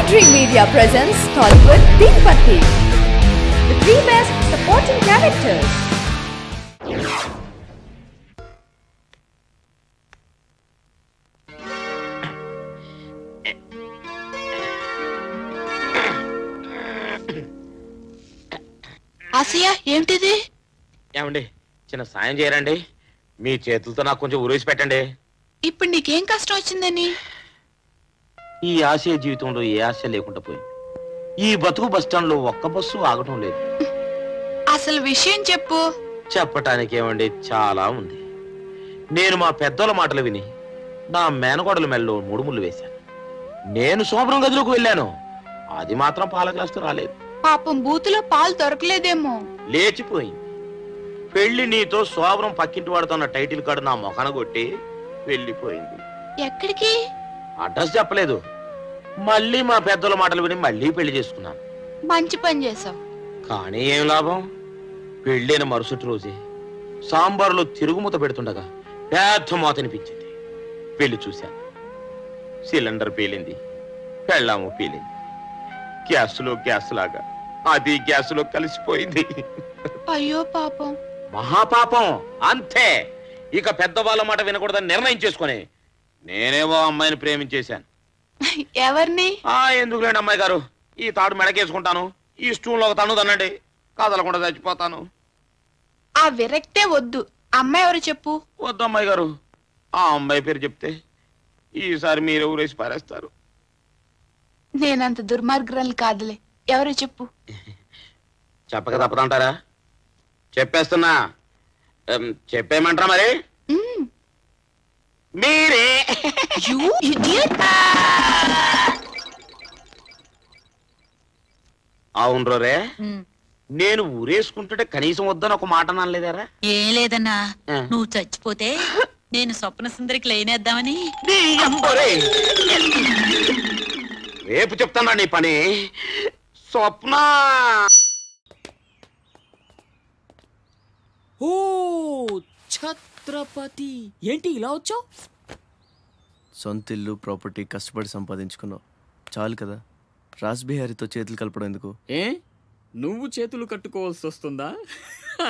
Dream Media presents Tollywood Deepati, the three best supporting characters. Asia ఏంటిది? ఏమండి చిన్న సాయం చేయరండి, మీ చేతులతో నాకు కొంచెం ఉరేసి పెట్టండి. ఇప్పుడు నీకేం కష్టం వచ్చిందని? ఈ ఆశయ జీవితంలో ఏ ఆశ లేకుండా పోయింది. ఈ బతుకు బస్టాండ్ లో ఒక్క బస్సు ఆగటం లేదు. అసలు విషయం చెప్పు. చెప్పటానికి ఏమండి చాలా ఉంది. నేను మా పెద్దల మాటలు విని నా మేనగోడల మెల్లో ముడుములు వేశాను. నేను శోభనం గదిలోకి వెళ్ళాను, అది మాత్రం పాల గ్లాసుతో రాలేదు. పాపం బూతులో పాలు దొరకలేదేమో. లేచిపోయింది. పెళ్లి నీతో శోభనం పక్కింటి వాడుతున్న టైటిల్ కార్డు నా మొఖాన కొట్టి వెళ్ళిపోయింది. ఎక్కడికి? అడ్రస్ చెప్పలేదు. మళ్ళీ మా పెద్దల మాటలు విని మళ్ళీ పెళ్లి చేసుకున్నాను. మంచి పని చేసావు. కానీ ఏం లాభం? పెళ్ళైన మరుసటి రోజే సాంబార్లో తిరుగుమూత పెడుతుండగా పెద్ద మోత అనిపించింది. పెళ్లి చూశాను. సిలిండర్ పేలింది, పెళ్ళాము పేలింది. గ్యాస్లో గ్యాస్ లాగా అది గ్యాస్లో కలిసిపోయింది. అయ్యో పాపం. మహాపాపం అంతే. ఇక పెద్దవాళ్ళ మాట వినకూడదని నిర్ణయం చేసుకుని నేనేవో అమ్మాయిని ప్రేమించేశాను. ఎవరిని? ఎందుకులేండి అమ్మాయి గారు, ఈ తాడు మెడకేసుకుంటాను, ఈ స్టూల్లో ఒక తన్ను తన్నండి, కదలకుండా చచ్చిపోతాను. ఆ విరక్తే వద్దు. అమ్మాయి ఎవరు చెప్పు. వద్దు అమ్మాయి గారు, ఆ అమ్మాయి పేరు చెప్తే ఈసారి మీరు ఊరేసి పారేస్తారు. నేనంత దుర్మార్గురాలు కాదులే. ఎవరు చెప్పు. చెప్పక తప్పదంటారా? చెప్పేస్తున్నా. చెప్పేయమంటారా మరి? మీరే. అవును రే, నేను ఊరేసుకుంటుంటే కనీసం వద్దని ఒక మాట అనలేదారా? ఏం లేదన్నా, నువ్వు చచ్చిపోతే నేను స్వప్న సుందరికి లైనేద్దామని. రేపు చెప్తానా నీ పని. స్వప్న ఓ ఛత్రపతి, ఏంటి ఇలా వచ్చావు? సొంత ఇల్లు ప్రాపర్టీ కష్టపడి సంపాదించుకున్నావు, చాలు కదా. రాస్బిహారీతో చేతులు కలపడం ఎందుకు? ఏ నువ్వు చేతులు కట్టుకోవాల్సి వస్తుందా?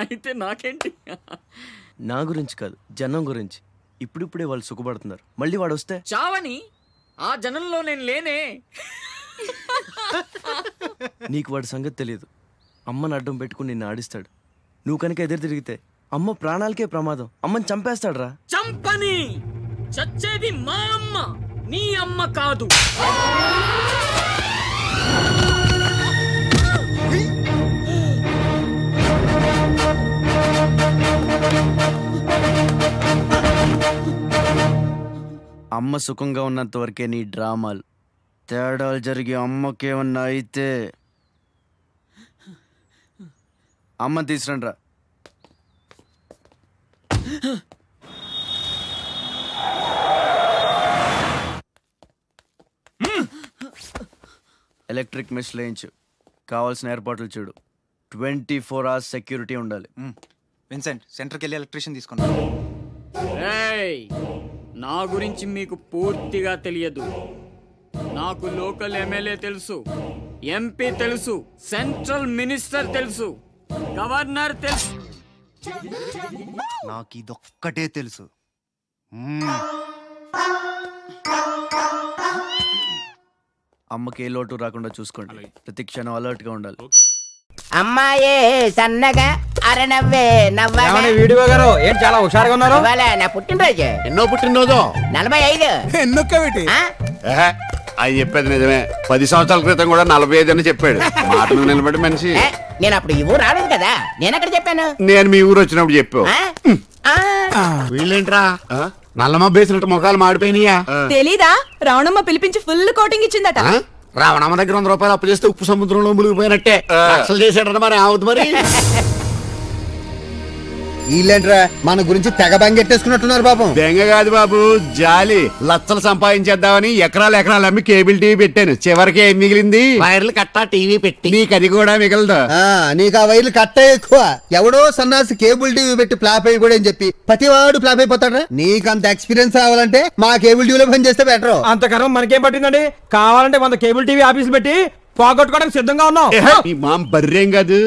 అయితే నాకేంటి? నా గురించి కాదు, జనం గురించి. ఇప్పుడిప్పుడే వాళ్ళు సుఖపడుతున్నారు, మళ్ళీ వాడు వస్తే చావని. ఆ జనంలో నేను లేనే. నీకు వాడి సంగతి తెలియదు. అమ్మని అడ్డం పెట్టుకుని నిన్ను ఆడిస్తాడు. నువ్వు కనుక ఎదురు తిరిగితే అమ్మ ప్రాణాలకే ప్రమాదం. అమ్మని చంపేస్తాడు రా. చంపని. చచ్చేది మా అమ్మ, నీ అమ్మ కాదు. అమ్మ సుఖంగా ఉన్నంత వరకే నీ డ్రామాలు. తేడాలు జరిగి అమ్మకేమన్నా అయితే అమ్మని తీసురండి రా. ఎలక్ట్రిక్ మెష్ లేయించు, కావాల్సిన ఏర్పాట్లు చూడు. 24 hours సెక్యూరిటీ ఉండాలి. విన్సెంట్, సెంటర్కి వెళ్ళి ఎలక్ట్రీషియన్ తీసుకున్నా. నా గురించి మీకు పూర్తిగా తెలియదు. నాకు లోకల్ ఎమ్మెల్యే తెలుసు, ఎంపీ తెలుసు, సెంట్రల్ మినిస్టర్ తెలుసు, గవర్నర్ తెలుసు. నాకు ఇదొక్కటే తెలుసు. అమ్మకి ఏ లోటు రాకుండా చూసుకోండి. ప్రతి క్షణం అలర్ట్ గా ఉండాలి. అమ్మాయే సన్నగా అరనవ్వే నవ్వగా. వీడియో గారు ఏంటి చాలా హుషారుగా ఉన్నారు? నా పుట్టినరోజు. ఎన్నో పుట్టినరోజు? 45. ఎన్నొక్కవిటి? అది చెప్పేది నిజమే. 10 సంవత్సరాల క్రితం కూడా 45 అని చెప్పాడు. మాట నిలబడి మనిషి. నేను అప్పుడు ఈ ఊరు రాలేదు కదా, నేను ఎక్కడ చెప్పాను? నేను మీ ఊరు వచ్చినప్పుడు చెప్పావు. వీళ్ళేంట్రా నల్లమ్మ బేసినట్టు ముఖాలు మాడిపోయినాయా? తెలీదా? రావణమ్మ పిలిపించి ఫుల్ కోటింగ్ ఇచ్చిందట. రావణమ్మ దగ్గర 100 రూపాయలు అప్పు చేస్తే ఉప్పు సముద్రంలో మునిగిపోయినట్టే. అసలు చేసాడట మరి. అవుతుంది మరి. వీళ్ళేంట్రా మన గురించి తెగ బంగెట్టేసుకున్నట్టున్నారు పాపం. బెంగ కాదు బాబు, జాలి. లచ్చలు సంపాదించేద్దామని ఎకరాలు ఎకరాలు అమ్మి కేబుల్ టీవీ పెట్టాను. చివరికి ఏం మిగిలింది? వైర్లు కట్టా టీవీ పెట్టి. నీకు అది కూడా మిగలదు. నీకు ఆ వైర్లు కట్టే ఎక్కువ. ఎవడో సన్నాసి కేబుల్ టీవీ పెట్టి ఫ్లాప్ అయ్యి కూడా అని చెప్పి ప్రతివాడు ఫ్లాప్ అయిపోతాడు. నీకు అంత ఎక్స్పీరియన్స్ రావాలంటే మా కేబుల్ టీవీలో పని చేస్తే బెటర్. అంతకరం మనకేం పట్టిందండి? కావాలంటే 100 కేబుల్ టీవీ ఆఫీసులు పెట్టి పోగొట్టుకోవడానికి సిద్ధంగా ఉన్నాం. ఈ మామ బర్రేం కాదు.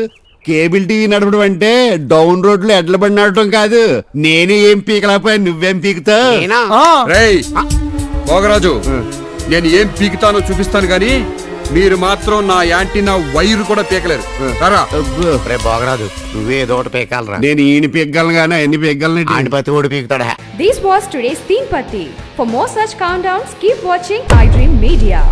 కేబుల్ టీవీ నడపడం అంటే డౌన్ రోడ్ లో ఎడ్ల బండి నడపడం కాదు. నేనే ఏం పీకలేకపోయా, నువ్వేం పీకుతావు? భోగరాజు, నేను ఏం పీకుతానో చూపిస్తాను గాని మీరు మాత్రం నా యాంటీనా వైరు కూడా పీకలేరు. భోగరాజు, నువ్వేదో ఒకటి పీకాలరా. నేను ఈయన పీకగలను గానీ ఎన్ని పీకగలను? ఆయన ప్రతి ఓడి పీకుతాడా? This was today's Teen Patti. For more such countdowns, keep watching iDream Media.